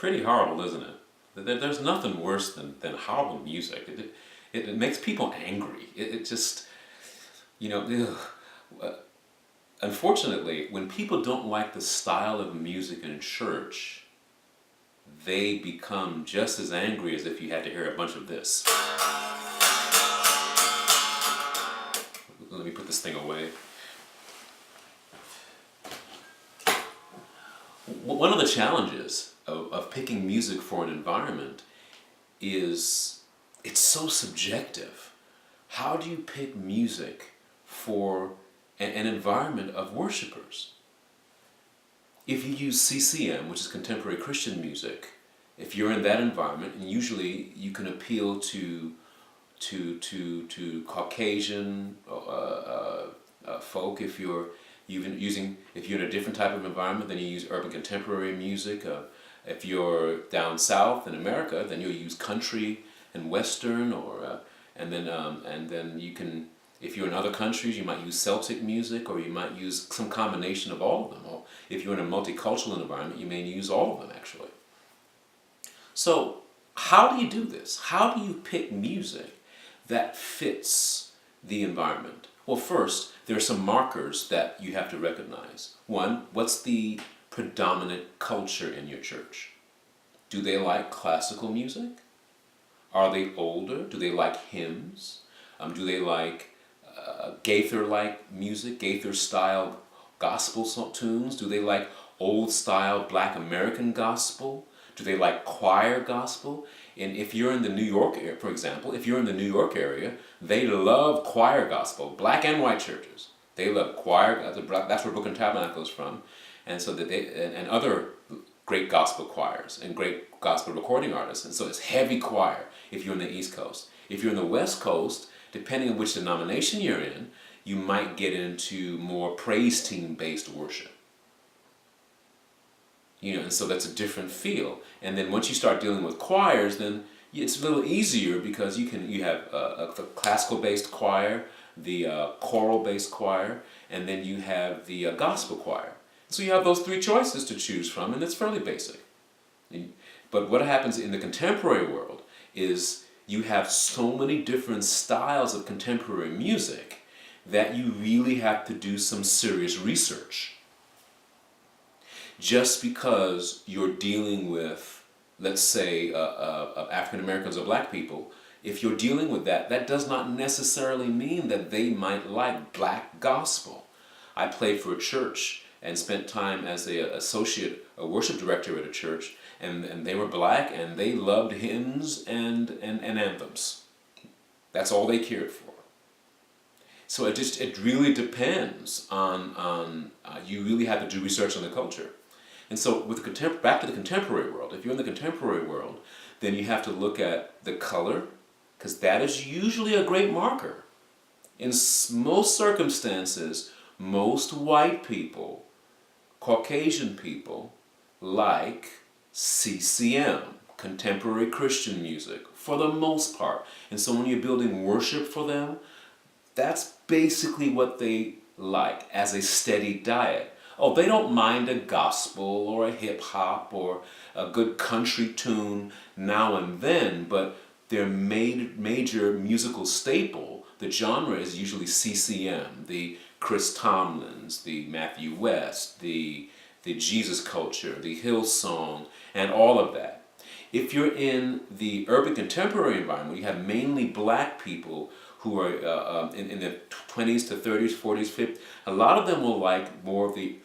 pretty horrible, isn't it? There's nothing worse than horrible music. It makes people angry. It just, you know, ugh. Unfortunately, when people don't like the style of music in church, they become just as angry as if you had to hear a bunch of this. Let me put this thing away. One of the challenges of picking music for an environment is it's so subjective. How do you pick music for an environment of worshipers? If you use CCM, which is contemporary Christian music, if you're in that environment, and usually you can appeal to Caucasian folk. If you're in a different type of environment, then you use urban contemporary music. If you're down south in America, then you'll use country and western, and then you can. If you're in other countries, you might use Celtic music, or you might use some combination of all of them. Or if you're in a multicultural environment, you may use all of them actually. So how do you do this? How do you pick music that fits the environment? Well, first, there are some markers that you have to recognize. One, what's the predominant culture in your church? Do they like classical music? Are they older? Do they like hymns? Do they like Gaither-like music, Gaither-style gospel tunes? Do they like old-style Black American gospel? Do they like choir gospel? And if you're in the New York area, for example, if you're in the New York area, they love choir gospel, black and white churches. They love choir. That's where Brook and Tabernacle is from, and so that and other great gospel choirs and great gospel recording artists. And so it's heavy choir if you're in the East Coast. If you're in the West Coast, depending on which denomination you're in, you might get into more praise team based worship. And so that's a different feel. And then once you start dealing with choirs, then it's a little easier because you have the classical-based choir, the choral-based choir, and then you have the gospel choir. So you have those three choices to choose from, and it's fairly basic. But what happens in the contemporary world is you have so many different styles of contemporary music that you really have to do some serious research. Just because you're dealing with, let's say, African Americans or black people, if you're dealing with that, that does not necessarily mean that they might like black gospel. I played for a church and spent time as a worship director at a church, and they were black and they loved hymns and anthems. That's all they cared for. So it really depends on you really have to do research on the culture. And so back to the contemporary world, if you're in the contemporary world, then you have to look at the color, because that is usually a great marker. In most circumstances, most white people, Caucasian people, like CCM, contemporary Christian music, for the most part. And so when you're building worship for them, that's basically what they like as a steady diet. Oh, they don't mind a gospel or a hip hop or a good country tune now and then, but their major musical staple, the genre, is usually CCM, the Chris Tomlins, the Matthew West, the Jesus Culture, the Hillsong, and all of that. If you're in the urban contemporary environment, you have mainly black people who are in their 20s to 30s, 40s, 50s. A lot of them will like more of the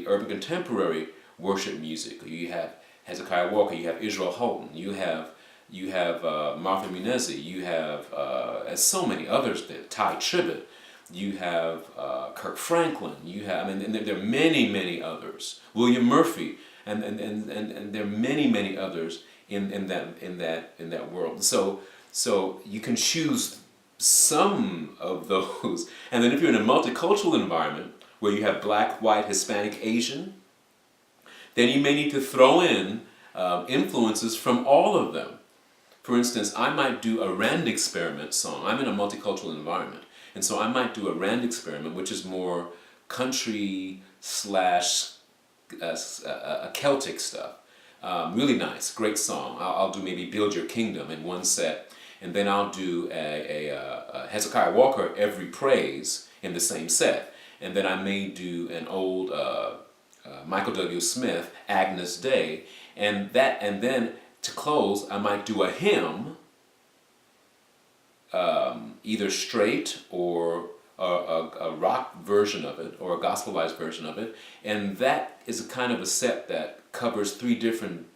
urban contemporary worship music. You have Hezekiah Walker, you have Israel Houghton, you have Martha Munezi, you have so many others there, Ty Tribbett, you have Kirk Franklin, and there are many others. William Murphy, and there are many others in that world. So you can choose some of those, and then if you're in a multicultural environment where you have black, white, Hispanic, Asian, then you may need to throw in influences from all of them. For instance, I might do a Rand Experiment song. I'm in a multicultural environment, and so I might do a Rand Experiment, which is more country / Celtic stuff. Really nice, great song. I'll do maybe Build Your Kingdom in one set, and then I'll do a Hezekiah Walker, Every Praise, in the same set. And then I may do an old Michael W. Smith, Agnus Dei, and then to close, I might do a hymn, either straight or a rock version of it or a gospelized version of it, and that is a kind of a set that covers three different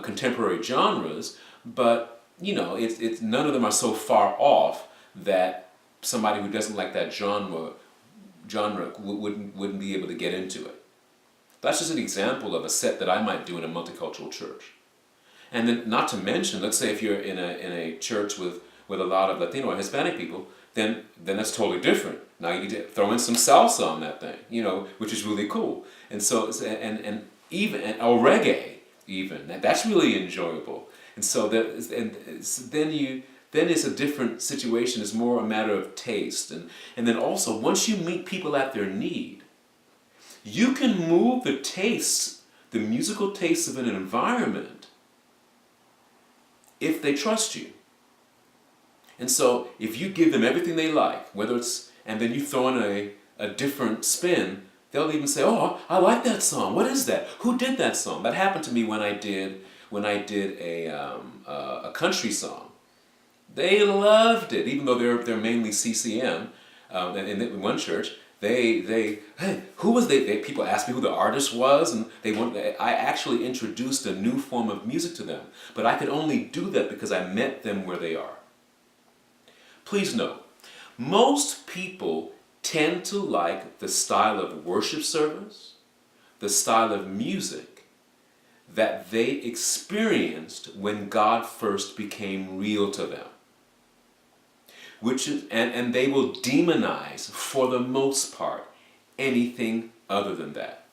contemporary genres, but it's none of them are so far off that somebody who doesn't like that genre wouldn't be able to get into it. That's just an example of a set that I might do in a multicultural church. And then, not to mention, let's say if you're in a church with a lot of Latino or Hispanic people, then that's totally different. Now you need to throw in some salsa on that thing, which is really cool. And so and or reggae even, that's really enjoyable. And so then it's a different situation. It's more a matter of taste. And then also, once you meet people at their need, you can move the musical tastes of an environment if they trust you. And so if you give them everything they like, and then you throw in a different spin, they'll even say, "Oh, I like that song. What is that? Who did that song?" That happened to me when I did a country song. They loved it, even though they're mainly CCM. In one church, hey, who was they? People asked me who the artist was, and I actually introduced a new form of music to them. But I could only do that because I met them where they are. Please note, most people tend to like the style of worship service, the style of music that they experienced when God first became real to them. And they will demonize, for the most part, anything other than that.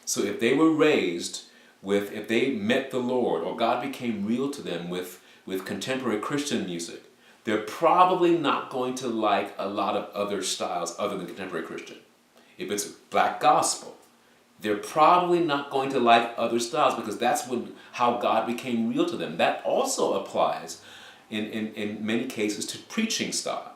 So if they were raised if they met the Lord, or God became real to them with contemporary Christian music, they're probably not going to like a lot of other styles other than contemporary Christian. If it's black gospel, they're probably not going to like other styles because that's how God became real to them. That also applies in many cases to preaching style.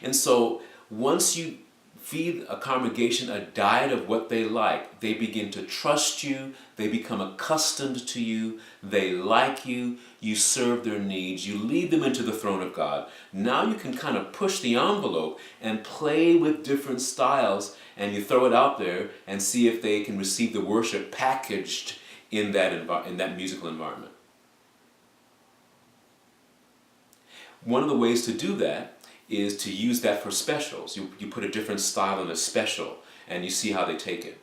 And so once you feed a congregation a diet of what they like, they begin to trust you, they become accustomed to you, they like you, you serve their needs, you lead them into the throne of God. Now you can kind of push the envelope and play with different styles, and you throw it out there and see if they can receive the worship packaged in that musical environment. One of the ways to do that is to use that for specials. You put a different style in a special and you see how they take it.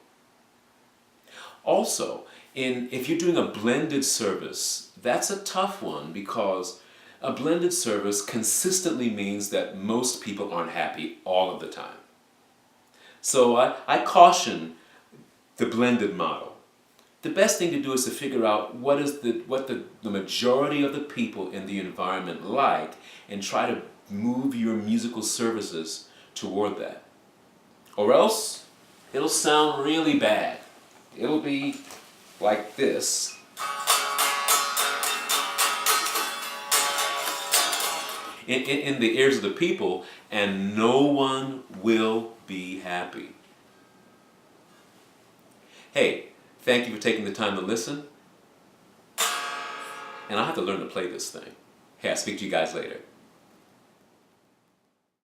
Also, if you're doing a blended service, that's a tough one because a blended service consistently means that most people aren't happy all of the time. So I caution the blended model. The best thing to do is to figure out what the majority of the people in the environment like and try to move your musical services toward that. Or else, it'll sound really bad. It'll be like this. In the ears of the people, and no one will be happy. Hey, thank you for taking the time to listen. And I'll have to learn to play this thing. Hey, I'll speak to you guys later.